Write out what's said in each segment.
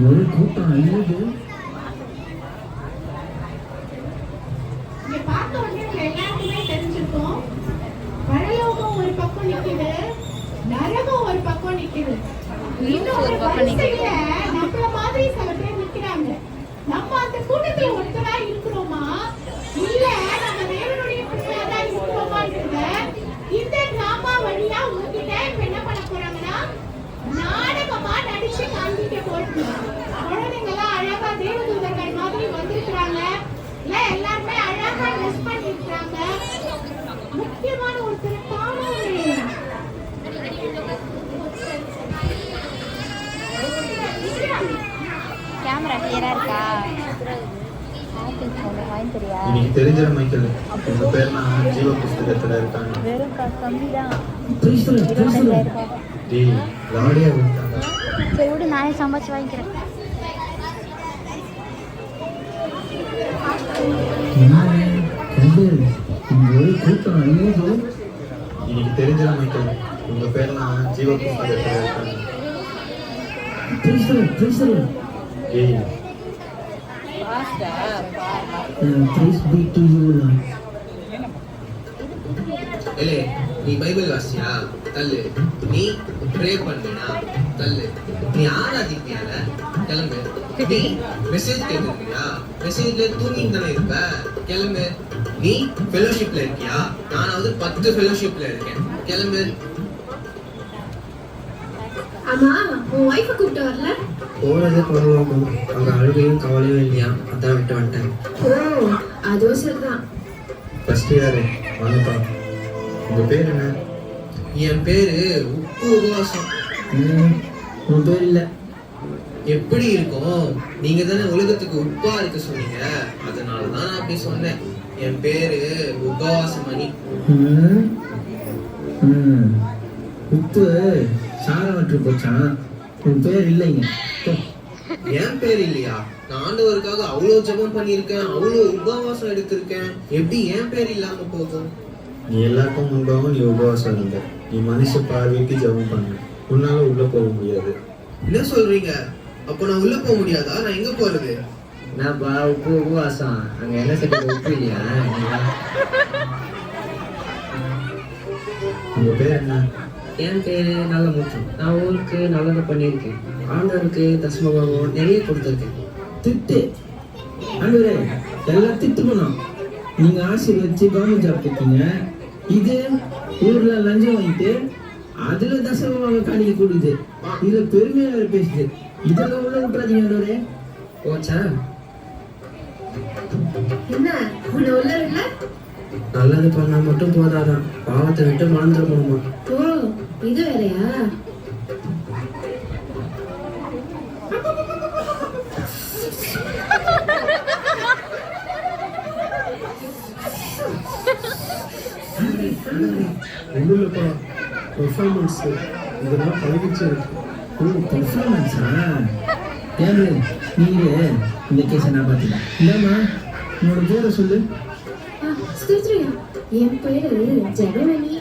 ஒரு கூட்டம் அழியுது. இங்க பார்த்த உடனே எல்லாருக்குமே தெரிஞ்சிருக்கும், பரலோகம் ஒரு பக்கம் நிக்குது, நரகம் ஒரு பக்கம் நிக்குது. இன்னொரு வரிசையில நம்மள மாதிரி சில பேர் நிக்கிறாங்க. நம்ம அந்த கூட்டத்துல ஒருத்தரா இருக்கிறோமா, இல்ல நம்ம தேவனுடைய பிள்ளையா தான் இருக்கிறோமான்றத இந்த டிராமா வழியா உங்ககிட்ட இப்ப என்ன பண்ண போறாங்கன்னா நாடகமா நடிச்சு காண்பிக்க போறாங்க. குழந்தைங்களாம் அழகா தேவதூதர்கள் மாதிரி வந்திருக்கிறாங்க. இல்ல எல்லாருமே அழகா ட்ரெஸ் பண்ணிருக்காங்க. முக்கியமான ஒருத்தர் கேமரா கிளியரா இருக்கா? இன்னைக்கு தெரிஞ்ச மைக்கேல் உங்க பேர் நான் ஜீவ புஸ்தகத்துல இருக்காங்க. வெறும் கம்மி தான். டேய் லாடியா விட்டாங்க. சரி விடு, நானே சம்பாதிச்சு வாங்கிக்கிறேன். ஒரு கூட்டம் அழியுது. இன்னைக்கு தெரிஞ்ச மைக்கேல் உங்க பேர் நான் ஜீவ புஸ்தகத்துல இருக்காங்க. டேய் Praise be to you, Lord. ஏலே நீ பைபிள் வாசியா தள்ளு, நீ ப்ரே பண்ணினா தள்ளு, நீ ஆராதிப்பியால கிளம்பு, நீ மெசேஜ் கேட்டுருக்கியா மெசேஜ்ல தூங்கிட்டு தானே இருப்ப கிளம்பு, நீ ஃபெலோஷிப்ல இருக்கியா நானாவது 10 ஃபெலோஷிப்ல இருக்கேன் கிளம்பு. ஆமா உன் ஒய்ஃபை கூப்பிட்டு வரல? போறதே போடுவோம், அவங்க அழுகையும் கவலையும் இல்லையா, அதான் விட்டு வந்துட்டேன். ஓ அதுவும் சரிதான். ஃபர்ஸ்ட் யாரு வாங்கப்பா. உங்க பேர் என்ன? என் பேரு உப்பு உபவாசம். உன் பேர் இல்ல. எப்படி இருக்கும், நீங்க தானே உலகத்துக்கு உப்பா இருக்க சொன்னீங்க, அதனாலதான் நான் அப்படி சொன்னேன். என் பேரு உபவாசமணி. உப்பு சாரமற்று போச்சான். உன் பேர் இல்லைங்க. என் பேர் இல்லையா? நான் ஆண்டவருக்காக அவ்வளவு ஜெபம் பண்ணிருக்கேன், அவ்வளவு உபவாசம் எடுத்திருக்கேன், எப்படி என் பேர் இல்லாம போகும்? நீ எல்லாருக்கும் முன்பாகவும் நீ உபவாசம் இருந்த, நீ மனுஷ பார்வைக்கு ஜெபம் பண்ண, உன்னால உள்ள போக முடியாது. என்ன சொல்றீங்க? அப்ப நான் உள்ள போக முடியாதா? நான் எங்க போறது? என்னப்பா உப்பு உபவாசம், அங்க என்ன செய்ய உப்பு இல்லையா? உங்க பேர் என்ன? என் பேரு நல்ல மூச்சு. நான் ஊருக்கு நல்லது பண்ணியிருக்கேன், ஆண்டவருக்கு தசமபாகம் நிறைய கொடுத்துருக்கேன். திட்டு ஆண்டவரே, எல்லாம் திட்டு பண்ணோம். நீங்க ஆசீர்வதிச்சு கவர்மெண்ட் ஜாப் கொடுத்தீங்க. இது ஊர்ல லஞ்சம் வாங்கிட்டு அதுல தசமமாக காணிக்க கூடுது. இதுல பெருமையா வேற பேசுது. இதெல்லாம் உள்ள விட்டுறாதீங்க ஆண்டவரே. போச்சா? என்ன உன்னை உள்ள இல்ல? நல்லது பண்ணா மட்டும் போதாதான், பாவத்தை விட்டு மறந்துட போகணுமா? ஓ இது வேறையா? ஒண்ணுலப்பா பெர்ஃபார்மன்ஸ் இதெல்லாம் பழகிச்சு. பெர்ஃபார்மன்ஸா? ஏன் நீங்க இந்த கேஸை நான் பார்த்தீங்க இல்லம்மா. உன்னோட பேரை சொல்லு. என் பேரு ஜெகமணி.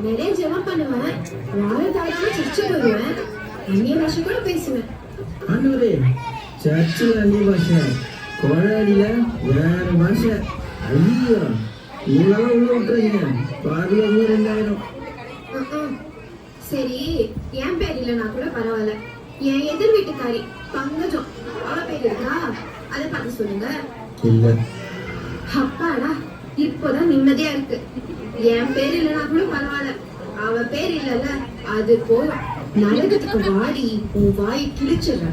நிறைய ஜெபம் பண்ணுவேன், வாரத்தாலும் சர்ச்சுக்கு வருவேன், அந்நிய பாஷை கூட பேசுவேன். ஆண்டவரே, சர்ச்சில் அந்நிய பாஷை, கோழாடியில வேற பாஷை. ஐயோ, இவ்வளவு உள்ள விட்டுறீங்க. பாதியாக 2000. சரி என் பேர் இல்லைன்னா கூட பரவாயில்ல, என் எதிர் வீட்டுக்காரி பங்கஜம் அவ பேர் இருக்கா? அதை பார்த்து சொல்லுங்க. இல்ல. அப்பாடா, இப்போதான் நிம்மதியா இருக்கு. என் பேர் இல்லைன்னா கூட பரவாயில்ல, அவ பேர் இல்லைல்ல, அது போதும். நரகத்துக்கு வாடி உன் வாய் கிழிச்சிடுற.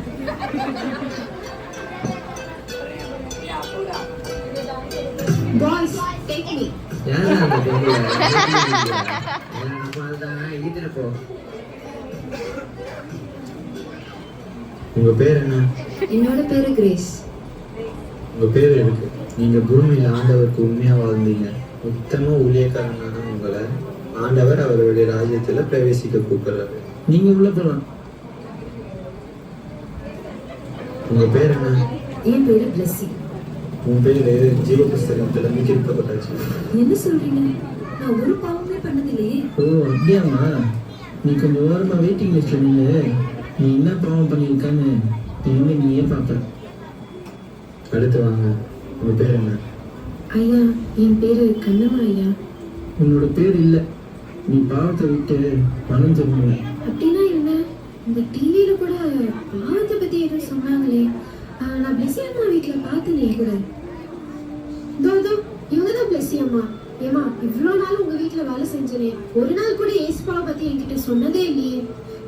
Boys take me. யாரா அந்த பொம்பளை? நம்ம அதுதான் ஈதிர போ. உங்க பேர் என்ன? என்னோட பேரு கிரேஸ். உங்க பேர் இருக்கு. நீங்க பூமியில ஆண்டவருக்கு உண்மையா வாழ்ந்தீங்க. உத்தம ஊழியக்காரனான உங்களை ஆண்டவர் அவருடைய ராஜ்யத்துல பிரவேசிக்க கூப்பிடுறாரு. நீங்க உள்ள போலாம். உங்க பேர் என்ன? என் பேரு பிளஸ்ஸி. உன் பேரு ஜீவ புஸ்தகத்துல மிக்கப்பட்டாச்சு. என்ன சொல்றீங்க? நான் ஒரு பாவமே பண்ணதில்லையே. ஓ அப்படியாம்மா. நீ கொஞ்சம் ஓரமா வெயிட்டிங் லிஸ்ட்ல நின்று நீ என்ன பாவம் பண்ணியிருக்கான்னு இனிமே நீயே பார்ப்ப. அடுத்து வாங்க. உங்க பேர் என்ன? ஐயா, என் பேரு கண்ணம்மா ஐயா. உன்னோட பேர் இல்லை. நீ பாவத்தை விட்டு மனம் திரும்பல. அப்படின்னா என்ன? இந்த டிவியில கூட பாவத்தை பத்தி ஏதோ சொன்னாங்களே. நான் பிளஸி அம்மா வீட்டுல பார்த்தேனே கூட. இதோ இவங்க தான் பிளஸி அம்மா. ஏமா, இவ்வளவு நாள் உங்க வீட்டுல வேலை செஞ்சனே, ஒரு நாள் கூட ஏசுபாவை பத்தி என்கிட்ட சொன்னதே இல்லையே.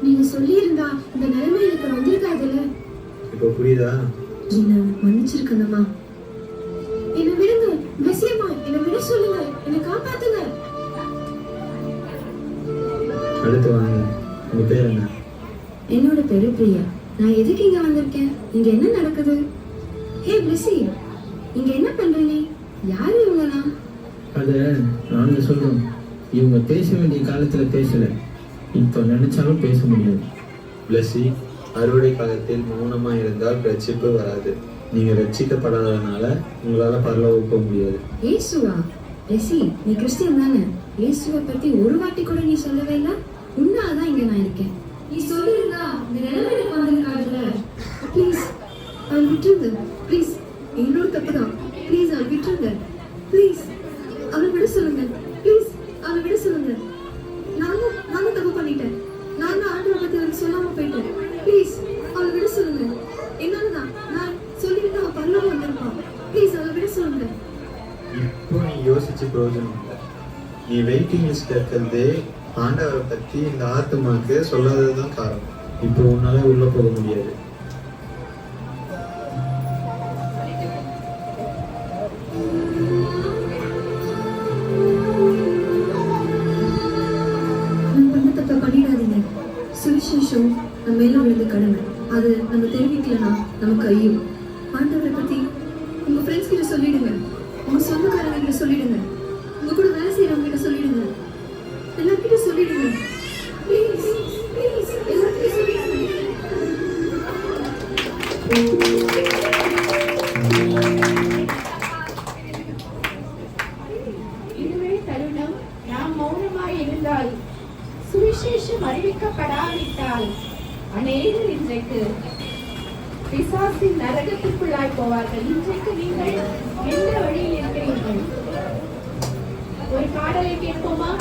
நீங்க சொல்லியிருந்தா இந்த நிலைமை எனக்கு வந்திருக்காதுல்ல. இப்போ புரியுதா? என்ன மன்னிச்சிருக்கணுமா? என்ன விடுங்க பிளஸி அம்மா, என்ன விட சொல்லுங்க, என்னை காப்பாத்துங்க. அடுத்து வாங்க. உங்க பேர் என்ன? என்னோட பேரு பிரியா. நான் எதுக்கு இங்க வந்திருக்கேன்? இங்க என்ன நடக்குது? ஹே பிளஸி, இங்க என்ன பண்ற நீ? யாரு இவங்கலாம்? அதை நாங்க சொல்றோம். இவங்க பேச வேண்டிய காலத்துல பேசல. இப்போ நினைச்சாலும் பேச முடியாது. பிளஸி, அறுவடை காலத்தில் மௌனமா இருந்தால் ரட்சிப்பு வராது. நீங்க ரட்சிக்கப்படாதனால உங்களால பரலோகம் போக முடியாது. இயேசுவா? பிளஸி, நீ கிறிஸ்டியன் தானே? இயேசுவை பத்தி ஒரு வாட்டி கூட நீ சொல்லவே இல்லை. உன்னாலதான் இங்க நான் இருக்கேன். நீ சொல்லிருந்தா இந்த நிலைமை எனக்கு வந்திருக்காதுல்ல. ப்ளீஸ் அவள் விட்டுருங்க. ப்ளீஸ், என்னோட தப்பு தான். ப்ளீஸ் அவள் விட்டுருங்க. ப்ளீஸ் அவளை விட சொல்லுங்க. ப்ளீஸ் அவளை விட சொல்லுங்க. நானும் தப்பு பண்ணிட்டேன். நான் தான் ஆண்டவரை பத்தி அவருக்கு சொல்லாம போயிட்டேன். ப்ளீஸ் அவளை விட சொல்லுங்க. என்னாலதான். நான் சொல்லியிருந்தா அவள் பரலோகம் வந்திருப்பான். ப்ளீஸ் அவளை விட சொல்லுங்க. இப்போ நீ யோசிச்சு பிரயோஜனம் இல்லை. நீ வெயிட்டிங் லிஸ்ட் இருக்கிறதே ஆண்டவரை பத்தி இந்த ஆத்மாக்கு சொல்லாததுதான் காரணம். இப்போ உன்னால உள்ள போக முடியாது. பண்ணிடாதீங்க. சுவிசேஷம் நம்ம மேல விழுந்த கடமை. அது நம்ம தெரிவிக்கலன்னா நமக்கு ஐயோ. ஆண்டவரை பத்தி உங்க ஃப்ரெண்ட்ஸ் கிட்ட சொல்லிடுங்க. உங்க சொந்தக்காரங்க கிட்ட சொல்லிடுங்க. உங்க கூட வேலை செய்யறவங்க கிட்ட சொல்லிடுங்க. எல்லார்கிட்ட சொல்லிடுங்க. ப்ளீஸ் ப்ளீஸ் எல்லார்கிட்ட சொல்லிடுங்க. இதுவே தருணம். நாம் மௌனமாய் இருந்தால், சுவிசேஷம் அறிவிக்கப்படாவிட்டால் அநேகர் இன்றைக்கு பிசாசின் நரகத்திற்குள்ளாய் போவார்கள். இன்றைக்கு நீங்கள் எந்த வழியில் இருக்கிறீர்கள்? ஒரு பாடலை கேட்போமா?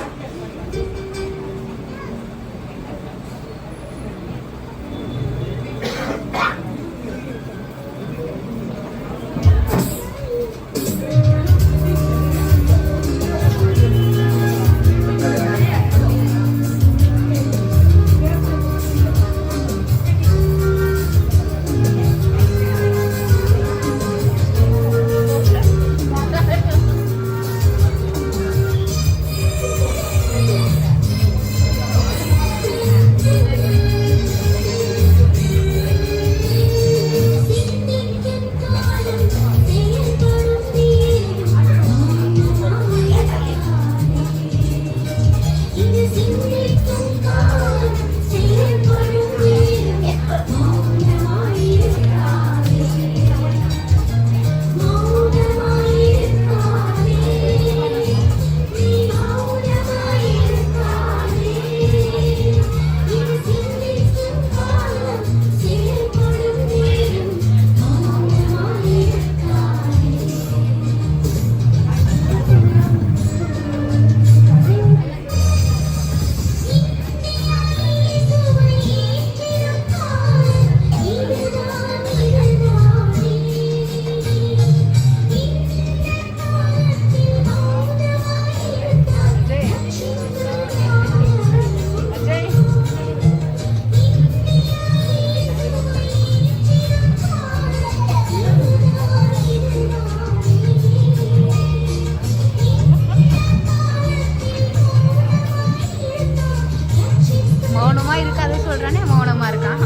மௌனமா இருக்காது சொல்றானே, மௌனமா இருக்கான்.